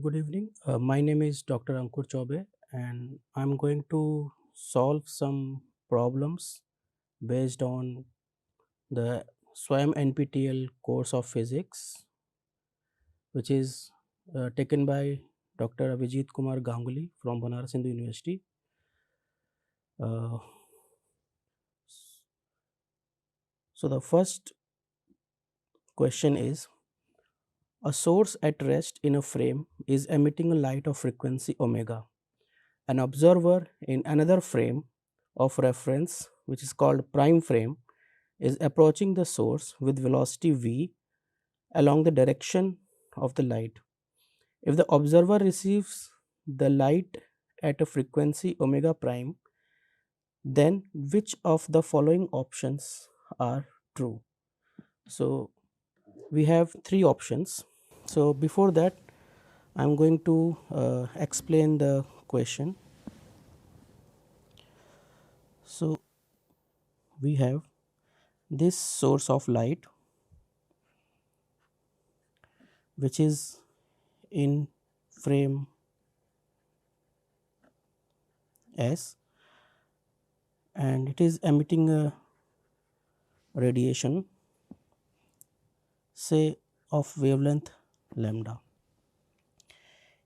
Good evening. My name is Dr. Ankur Chaube, and I'm going to solve some problems based on the SWAYAM NPTEL course of physics, which is taken by Dr. Abhijit Kumar Ganguly from Banaras Hindu University. Uh, so, the first question is: a source at rest in a frame is emitting a light of frequency omega. An observer in another frame of reference, which is called prime frame, is approaching the source with velocity v along the direction of the light. If the observer receives the light at a frequency omega prime, then which of the following options are true? So we have three options. So before that, I'm going to explain the question. So we have this source of light which is in frame S, and it is emitting a radiation, say, of wavelength lambda.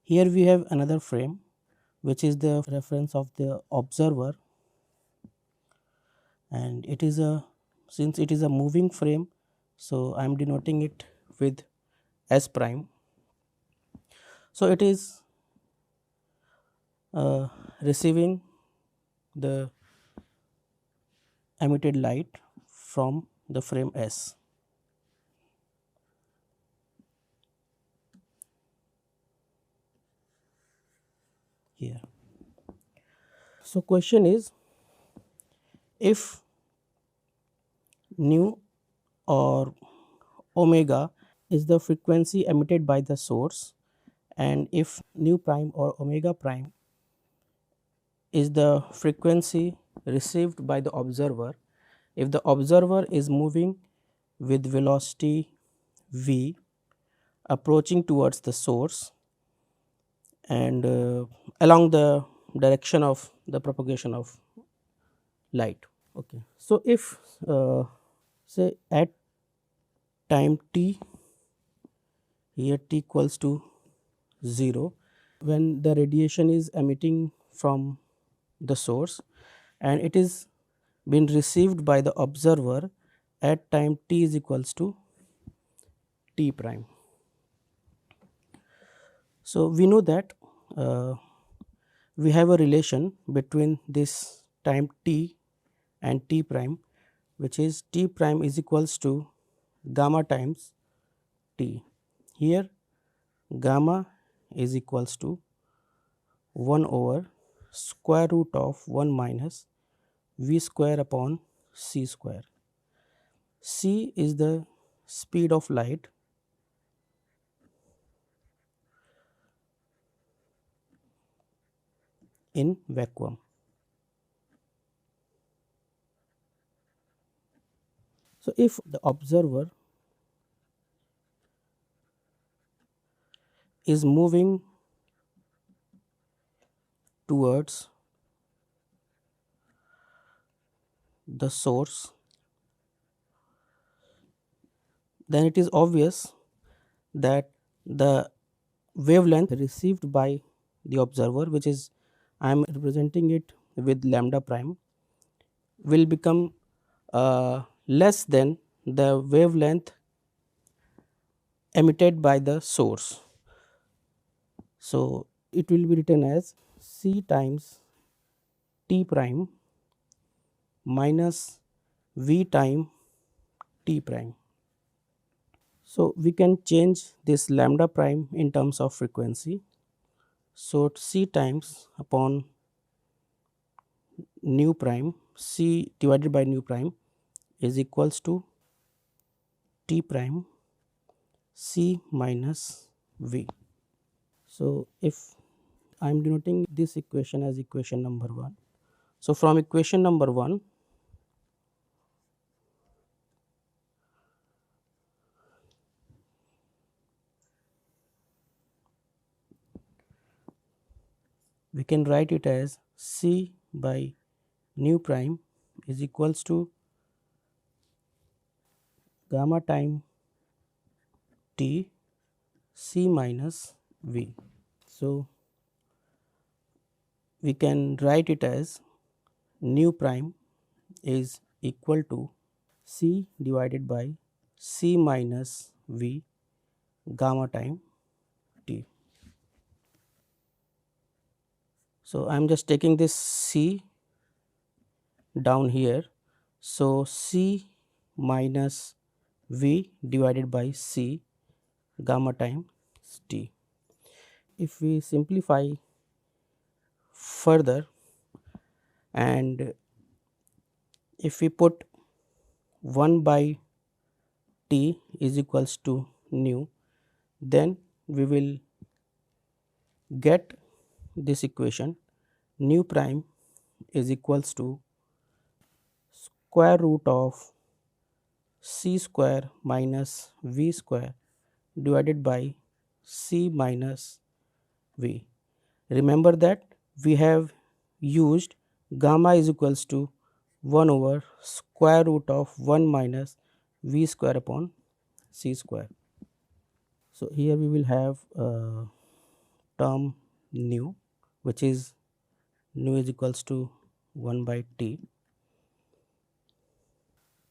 Here we have another frame which is the reference of the observer, and it is a, since it is a moving frame, so I am denoting it with S prime. So it is receiving the emitted light from the frame S. Here. So question is, if nu or omega is the frequency emitted by the source, and if nu prime or omega prime is the frequency received by the observer, if the observer is moving with velocity v approaching towards the source and along the direction of the propagation of light. Okay. So if say at time t, here t equals to 0, when the radiation is emitting from the source and it is been received by the observer at time t is equals to t prime. So we know that we have a relation between this time t and t prime, which is t prime is equals to gamma times t. Here gamma is equals to 1 over square root of 1 minus v square upon c square. C is the speed of light in vacuum. So if the observer is moving towards the source, then it is obvious that the wavelength received by the observer, which is I am representing it with lambda prime, will become less than the wavelength emitted by the source. So it will be written as c times t prime minus v time t prime. So we can change this lambda prime in terms of frequency. So c times upon nu prime, c divided by nu prime is equals to t prime c minus v. So if I am denoting this equation as equation number 1. So from equation number 1, we can write it as c by nu prime is equals to gamma time t c minus v. So we can write it as nu prime is equal to c divided by c minus v gamma time t. So I am just taking this c down here. So c minus v divided by c gamma times t. If we simplify further and if we put 1 by t is equals to nu, then we will get this equation nu prime is equals to square root of c square minus v square divided by c minus v. Remember that we have used gamma is equals to 1 over square root of 1 minus v square upon c square. So here we will have term nu, which is nu is equals to 1 by t.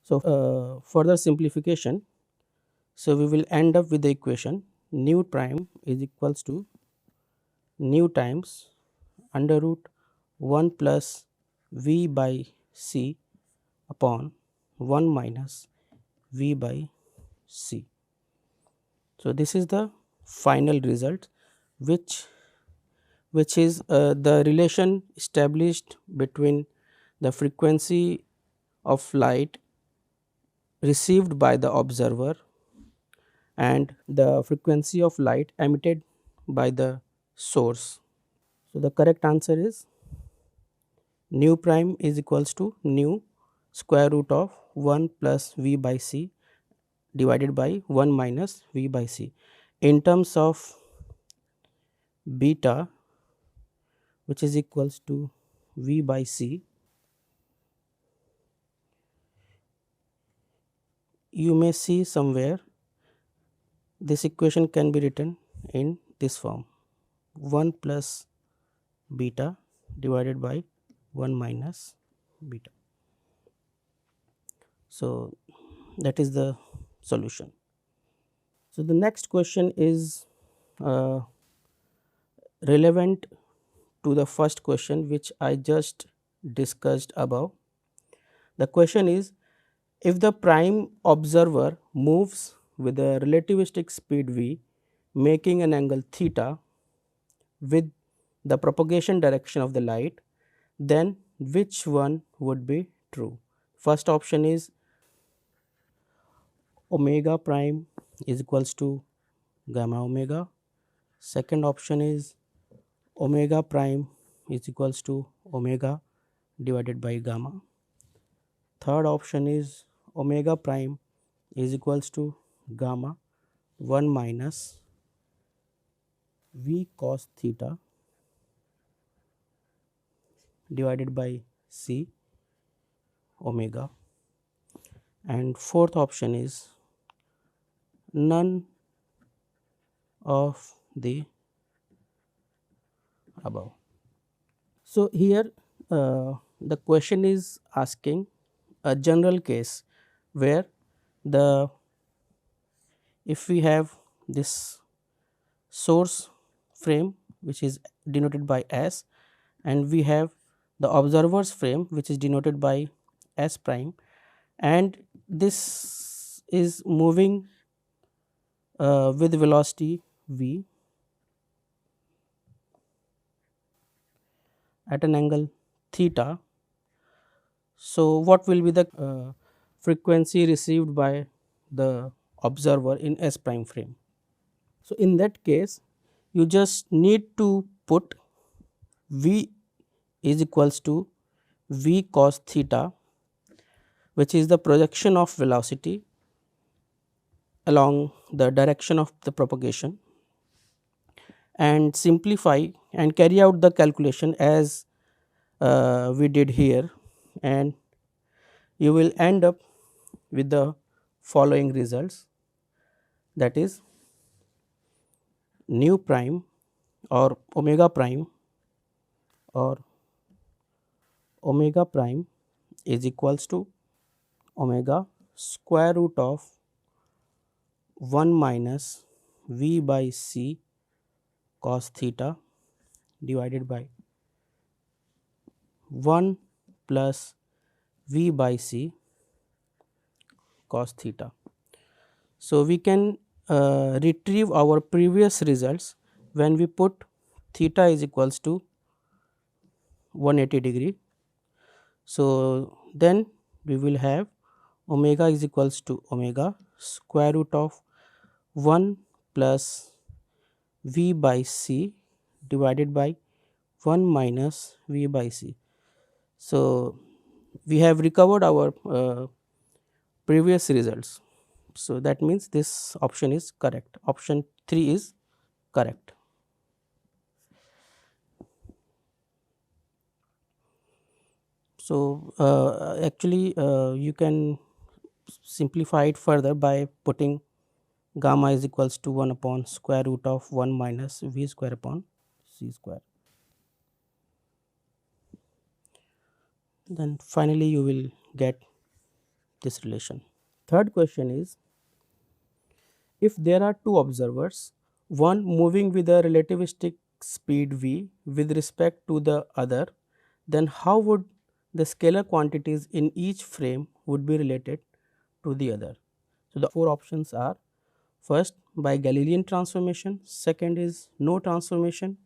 So further simplification, so we will end up with the equation nu prime is equals to nu times under root 1 plus v by c upon 1 minus v by c. So this is the final result, which is the relation established between the frequency of light received by the observer and the frequency of light emitted by the source. So the correct answer is nu prime is equals to nu square root of 1 plus v by c divided by 1 minus v by c. In terms of beta, which is equals to v by c, you may see somewhere this equation can be written in this form 1 plus beta divided by 1 minus beta. So that is the solution. So the next question is relevant to the first question which I just discussed above. The question is, if the prime observer moves with a relativistic speed v making an angle theta with the propagation direction of the light, then which one would be true? First option is omega prime is equals to gamma omega. Second option is omega prime is equals to omega divided by gamma. Third option is omega prime is equals to gamma 1 minus v cos theta divided by c omega. And fourth option is none of the above. So here the question is asking a general case where if we have this source frame which is denoted by S, and we have the observer's frame which is denoted by S prime, and this is moving with velocity v at an angle theta. So what will be the frequency received by the observer in S prime frame? So in that case, you just need to put v is equals to v cos theta, which is the projection of velocity along the direction of the propagation, and simplify and carry out the calculation as we did here, and you will end up with the following results, that is nu prime or or omega prime is equals to omega square root of 1 minus v by c cos theta divided by 1 plus v by c cos theta. So, we can retrieve our previous results when we put theta is equals to 180 degree. So, then we will have omega is equals to omega square root of 1 plus v by c divided by 1 minus v by c. So, we have recovered our previous results. So, that means this option is correct, option 3 is correct. So, actually you can simplify it further by putting gamma is equals to 1 upon square root of 1 minus v square upon c square. Then finally, you will get this relation. Third question is, if there are two observers, one moving with a relativistic speed v with respect to the other, then how would the scalar quantities in each frame would be related to the other? So, the four options are: first by Galilean transformation, second is no transformation,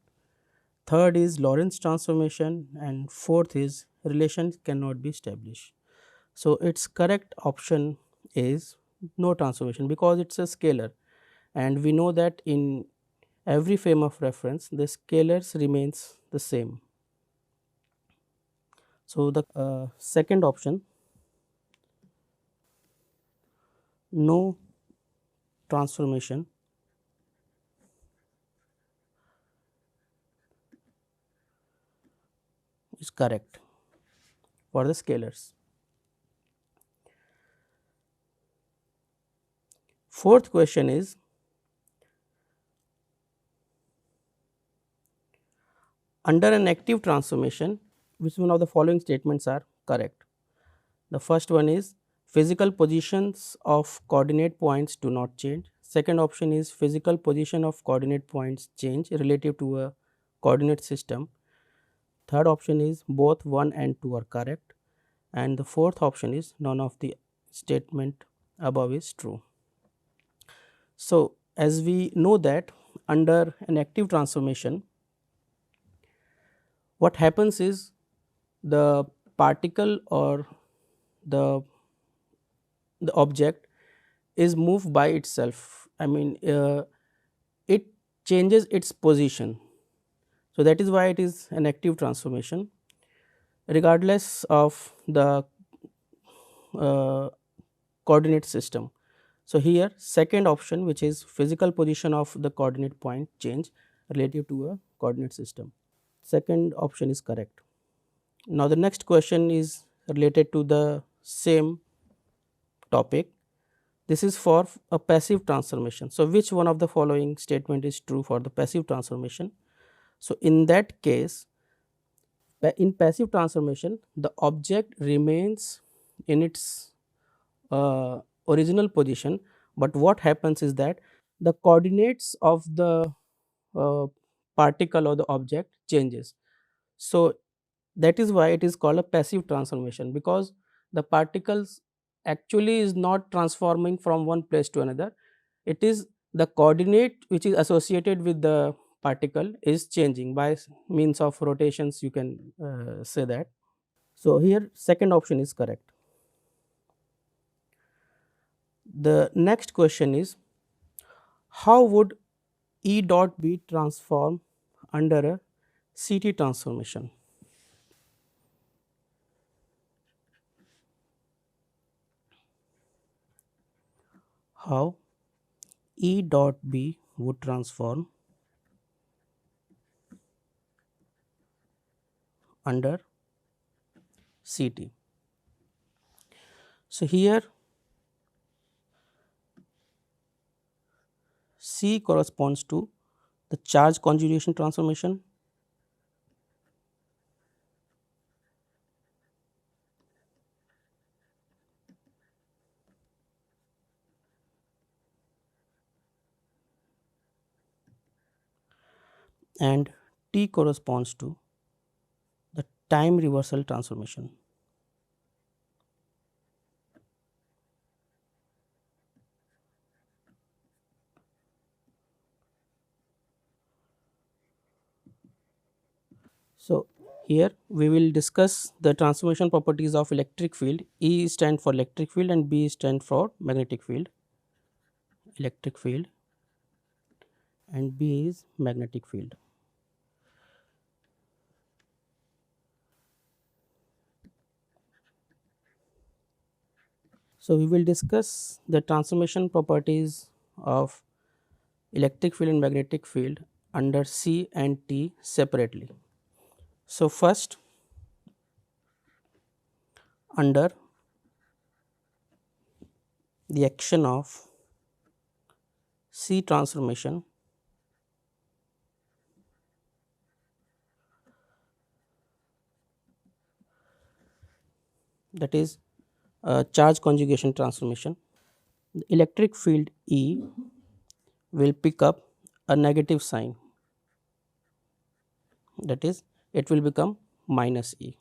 third is Lorentz transformation, and fourth is relation cannot be established. So, its correct option is no transformation, because it is a scalar, and we know that in every frame of reference the scalars remains the same. So, the second option, no transformation, is correct for the scalars. Fourth question is, under an active transformation, which one of the following statements are correct? The first one is physical positions of coordinate points do not change. Second option is physical position of coordinate points change relative to a coordinate system. Third option is both 1 and 2 are correct, and the fourth option is none of the statement above is true. So, as we know that under an active transformation, what happens is the particle or the object is moved by itself. I mean, it changes its position. So, that is why it is an active transformation regardless of the coordinate system. So, here second option, which is physical position of the coordinate point change relative to a coordinate system, second option is correct. Now, the next question is related to the same topic. This is for a passive transformation. So, which one of the following statement is true for the passive transformation? So, in that case, in passive transformation, the object remains in its original position, but what happens is that the coordinates of the uh, particle or the object changes. So, that is why it is called a passive transformation, because the particles actually is not transforming from one place to another. It is the coordinate which is associated with the particle is changing by means of rotations, you can say that. So, here second option is correct. The next question is, how would E dot be transformed under a CT transformation? How E dot B would transform under Ct. So, here C corresponds to the charge conjugation transformation, and T corresponds to the time reversal transformation. So, here we will discuss the transformation properties of electric field. E stand for electric field and B stand for magnetic field. Electric field and B is magnetic field. So, we will discuss the transformation properties of electric field and magnetic field under C and T separately. So, first under the action of C transformation, that is charge conjugation transformation, the electric field E will pick up a negative sign, that is it will become minus E.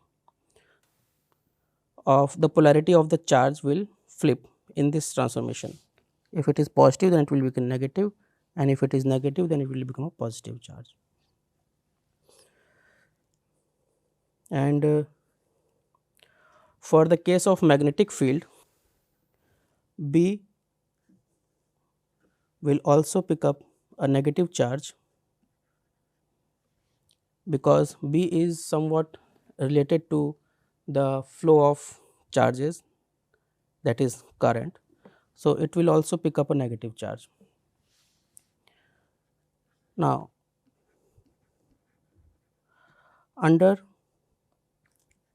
Of the polarity of the charge will flip in this transformation. If it is positive, then it will become negative, and if it is negative, then it will become a positive charge. And for the case of magnetic field, B will also pick up a negative charge, because B is somewhat related to the flow of charges, that is current. So, it will also pick up a negative charge. Now, under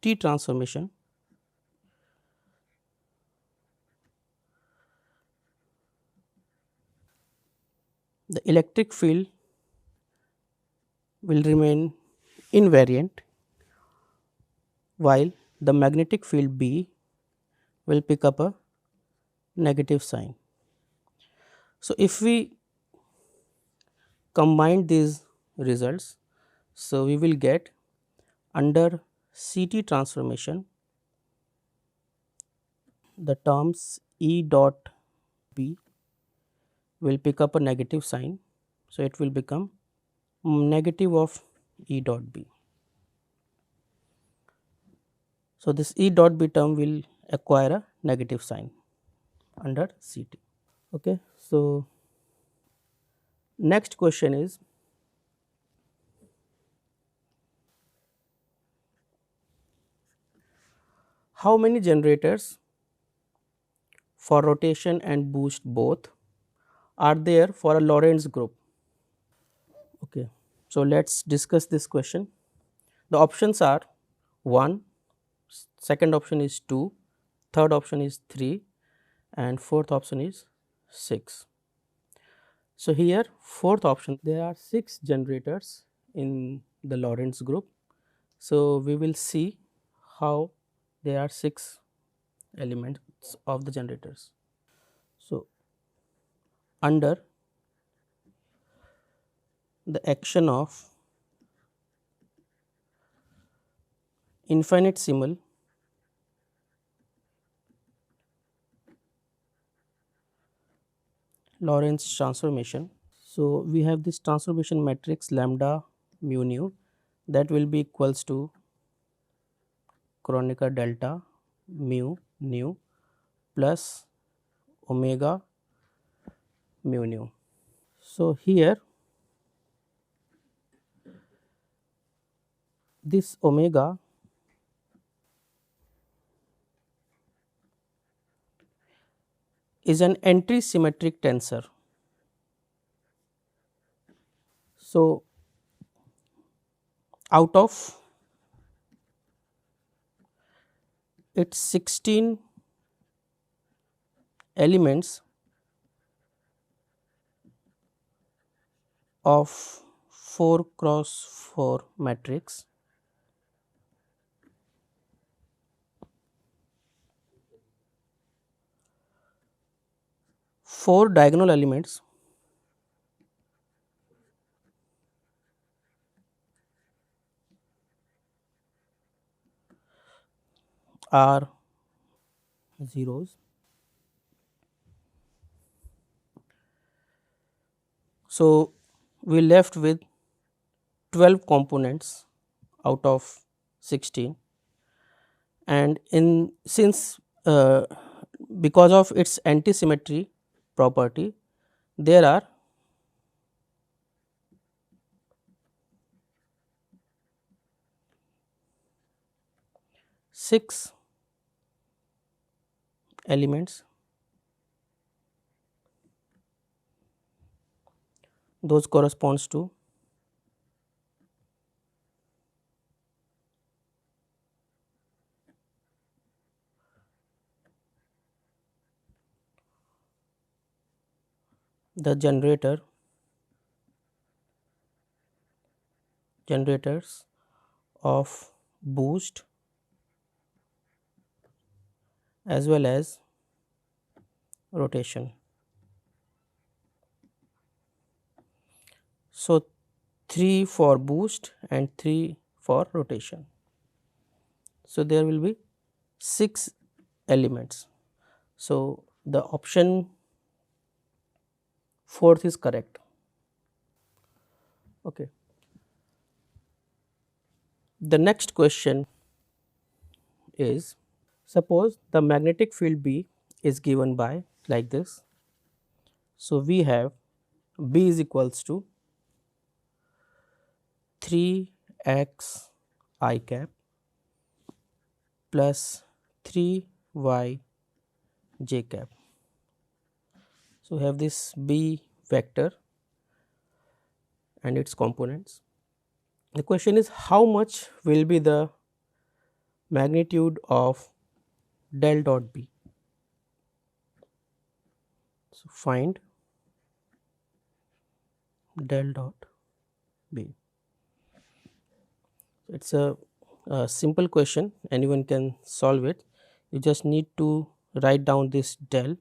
T transformation, the electric field will remain invariant, while the magnetic field B will pick up a negative sign. So, if we combine these results, so we will get under Ct transformation the terms E dot B will pick up a negative sign. So, it will become negative of E dot B. So, this E dot B term will acquire a negative sign under Ct. Okay. So, next question is, how many generators for rotation and boost both are there for a Lorentz group? Okay. So, let us discuss this question. The options are 1, second option is 2, third option is 3, and fourth option is 6. So, here fourth option, there are 6 generators in the Lorentz group. So, we will see how there are 6 elements of the generators. So, under the action of infinitesimal Lorentz transformation. So, we have this transformation matrix lambda mu nu that will be equals to Kronecker delta mu nu plus omega mu nu. So, here this omega is an entry symmetric tensor. So, out of its 16 elements of 4 cross 4 matrix, four diagonal elements are zeros. So, we left with 12 components out of 16, and in since because of its anti-symmetry property, there are 6 elements. Those corresponds to the generators of boost as well as rotation. So, 3 for boost and 3 for rotation. So, there will be 6 elements. So, the option fourth is correct. Okay. The next question is, suppose the magnetic field B is given by like this. So, we have B is equals to 3x I cap plus 3y j cap. So, we have this B vector and its components. The question is, how much will be the magnitude of del dot B? So, find del dot B. It is a simple question, anyone can solve it. You just need to write down this del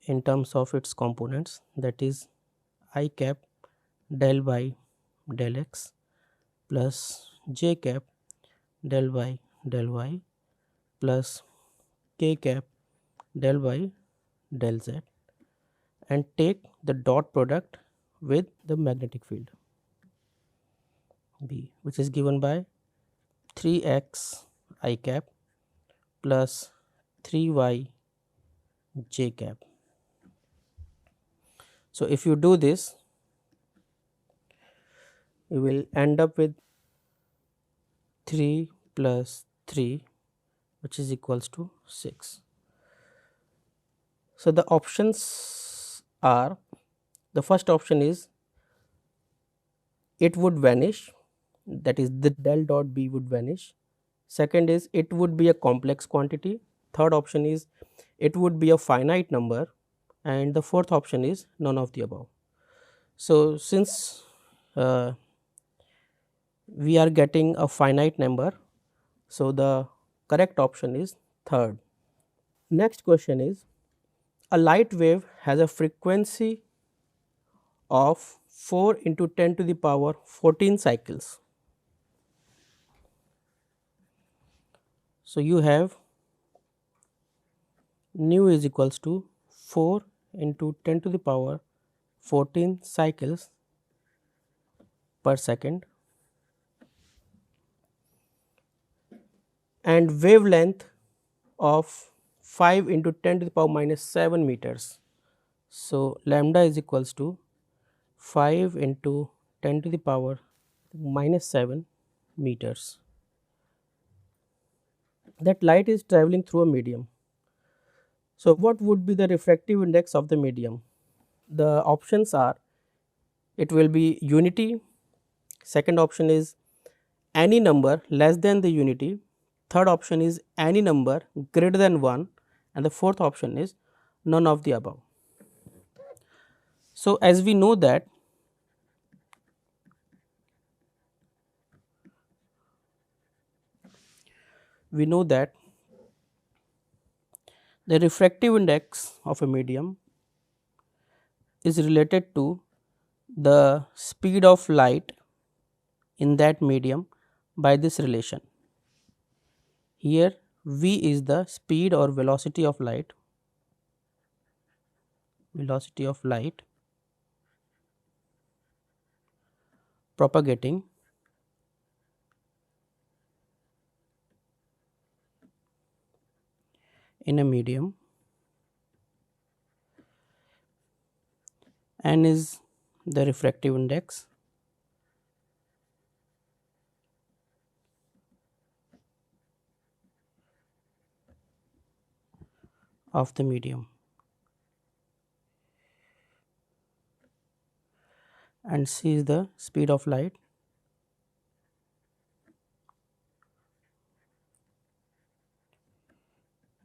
in terms of its components, that is I cap del by del x plus j cap del by del y plus k cap del by del z, and take the dot product with the magnetic field B, which is given by 3x I cap plus 3y j cap. So, if you do this, you will end up with 3 plus 3, which is equals to 6. So, the options are, the first option is it would vanish, that is the del dot B would vanish. Second is it would be a complex quantity. Third option is it would be a finite number, and the fourth option is none of the above. So, since we are getting a finite number, so the correct option is third. Next question is, a light wave has a frequency of 4 into 10 to the power 14 cycles. So, you have nu is equals to 4 into 10 to the power 14 cycles per second, and wavelength of 5 into 10 to the power minus 7 meters. So, lambda is equals to 5 into 10 to the power minus 7 meters. That light is travelling through a medium. So, what would be the refractive index of the medium? The options are, it will be unity, second option is any number less than the unity, third option is any number greater than 1, and the fourth option is none of the above. So, as we know that the refractive index of a medium is related to the speed of light in that medium by this relation. Here v is the speed or velocity of light propagating in a medium, n is the refractive index of the medium, and c is the speed of light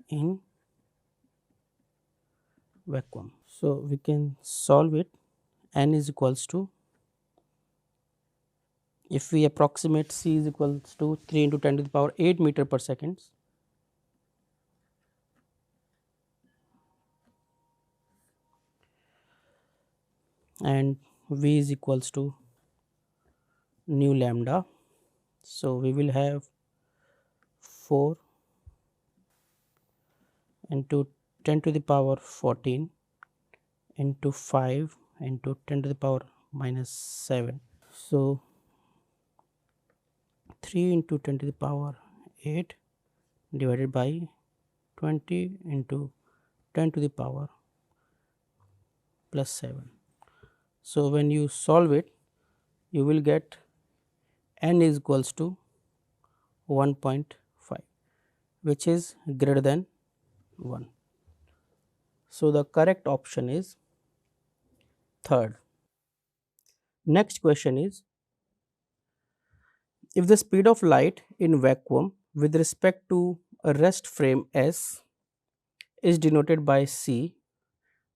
in vacuum. So, we can solve it. N is equals to, if we approximate, c is equals to 3 into 10 to the power 8 meter per second, and v is equals to nu lambda. So, we will have 4 into 10 to the power 14 into 5 into 10 to the power minus 7. So, 3 into 10 to the power 8 divided by 20 into 10 to the power plus 7. So, when you solve it, you will get n is equals to 1.5, which is greater than 1. So, the correct option is third. Next question is, if the speed of light in vacuum with respect to a rest frame S is denoted by c,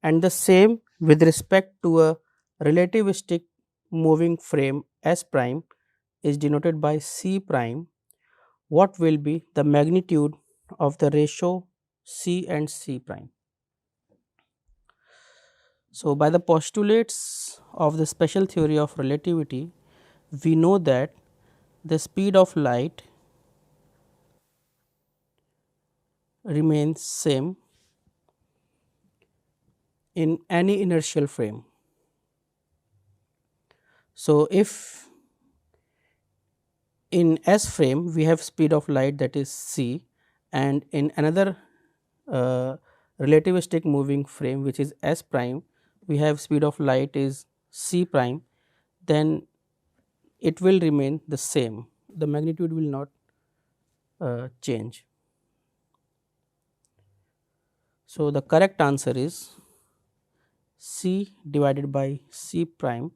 and the same with respect to a relativistic moving frame S prime is denoted by c prime, what will be the magnitude of the ratio c and c prime? So, by the postulates of the special theory of relativity, we know that the speed of light remains same in any inertial frame. So, if in S frame we have speed of light, that is c, and in another relativistic moving frame which is S prime we have speed of light is c prime, then it will remain the same, the magnitude will not change. So, the correct answer is c divided by c prime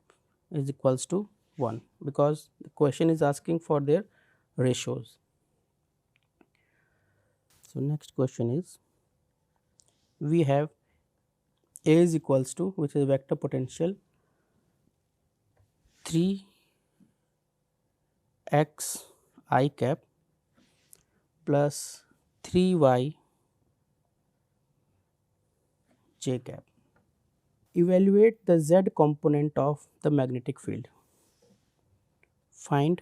is equals to 1, because the question is asking for their ratios. So, next question is, we have A is equals to, which is vector potential 3 x I cap plus 3 y j cap. Evaluate the z component of the magnetic field. Find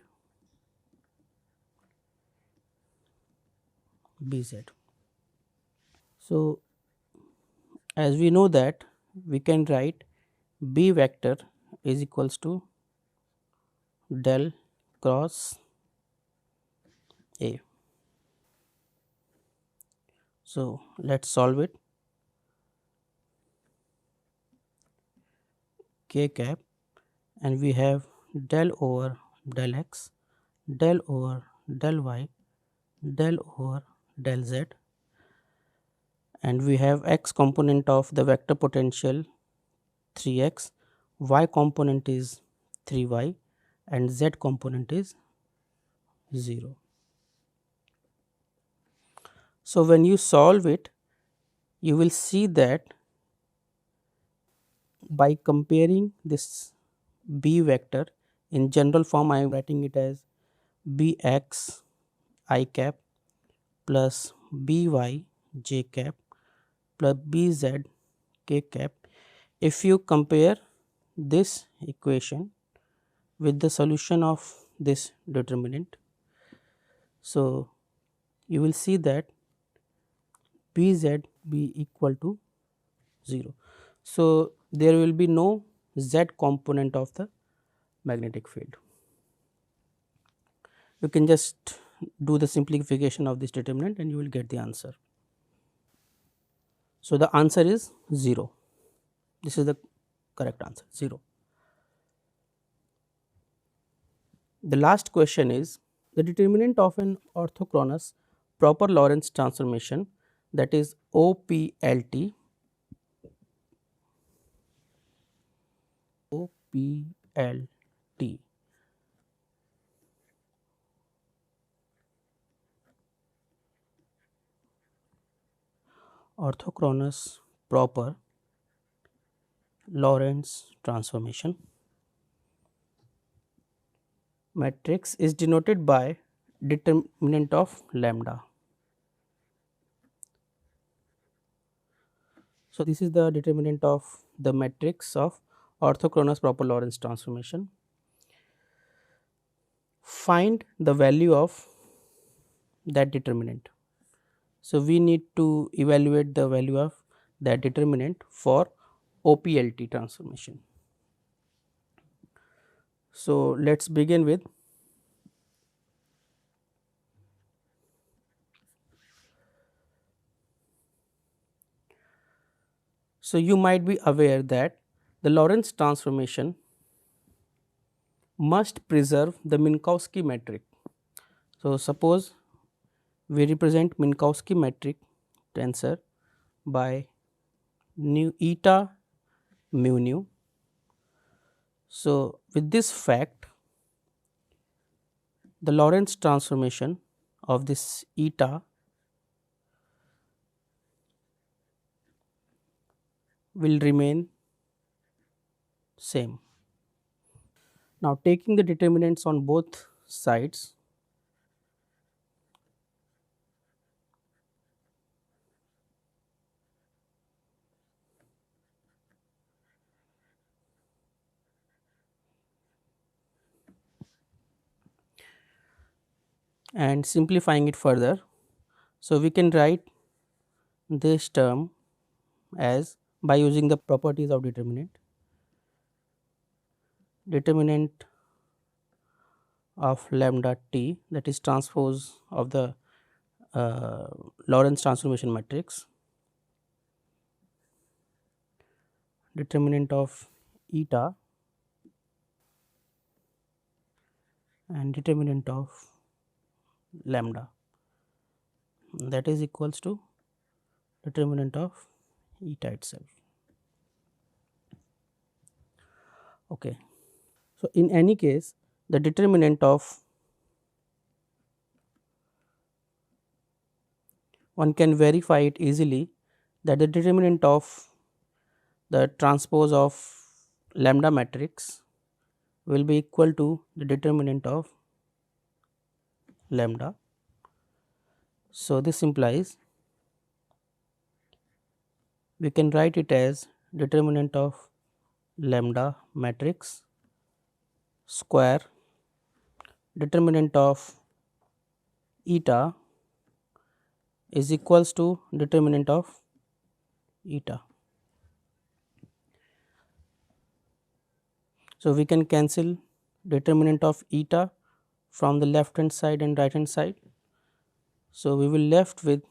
Bz. So, as we know that we can write B vector is equals to del cross A. So, let us solve it. K cap, and we have del over del x, del over del y, del over del z, and we have x component of the vector potential 3x, y component is 3y, and z component is 0. So, when you solve it, you will see that by comparing this B vector, in general form I am writing it as Bx I cap plus By j cap plus Bz k cap. If you compare this equation with the solution of this determinant, so you will see that Bz be equal to 0. So, there will be no z component of the magnetic field. You can just do the simplification of this determinant and you will get the answer. So, the answer is 0. This is the correct answer, 0. The last question is the determinant of an orthochronous proper Lorentz transformation, that is OPLT. OPLT. Orthochronous proper Lorentz transformation matrix is denoted by determinant of lambda. So, this is the determinant of the matrix of orthochronous proper Lorentz transformation. Find the value of that determinant. So, we need to evaluate the value of that determinant for OPLT transformation. So, let us begin with so you might be aware that the Lorentz transformation must preserve the Minkowski metric. So, suppose we represent Minkowski metric tensor by nu eta mu nu. So, with this fact, the Lorentz transformation of this eta will remain same. Now, taking the determinants on both sides, and simplifying it further. So, we can write this term as by using the properties of determinant of lambda t, that is transpose of the Lorentz transformation matrix, determinant of eta and determinant of lambda, that is equals to determinant of eta itself. Okay. So, in any case, the determinant of, one can verify it easily, that the determinant of the transpose of lambda matrix will be equal to the determinant of lambda. So, this implies we can write it as determinant of lambda matrix square determinant of eta is equals to determinant of eta. So, we can cancel determinant of eta from the left hand side and right hand side. So, we will left with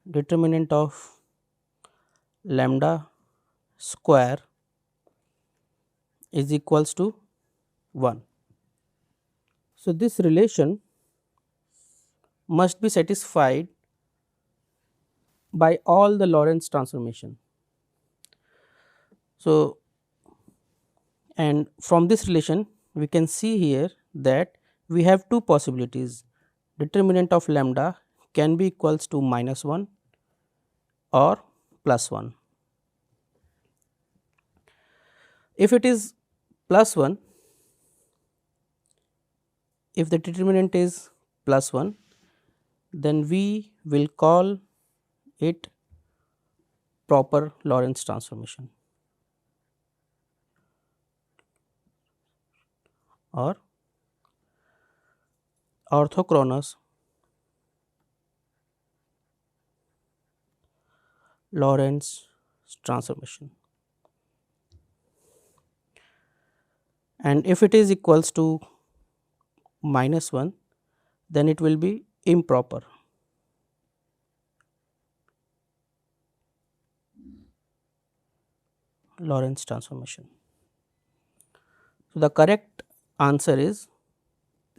determinant of lambda square is equals to 1. So, this relation must be satisfied by all the Lorentz transformation. So, and from this relation we can see here that we have two possibilities, determinant of lambda can be equals to -1 or +1. If it is +1, if the determinant is +1, then we will call it proper Lorentz transformation or orthochronous Lorentz transformation. And if it is equals to -1, then it will be improper Lorentz transformation. So, the correct answer is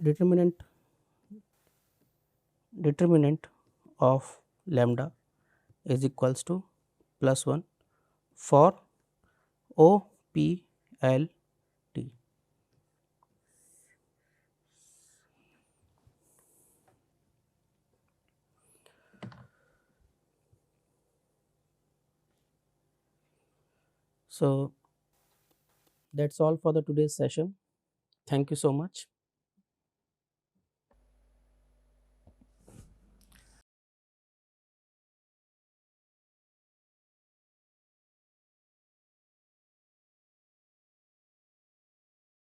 determinant of lambda is equals to +1 for OPLT. So, that's all for the today's session. Thank you so much.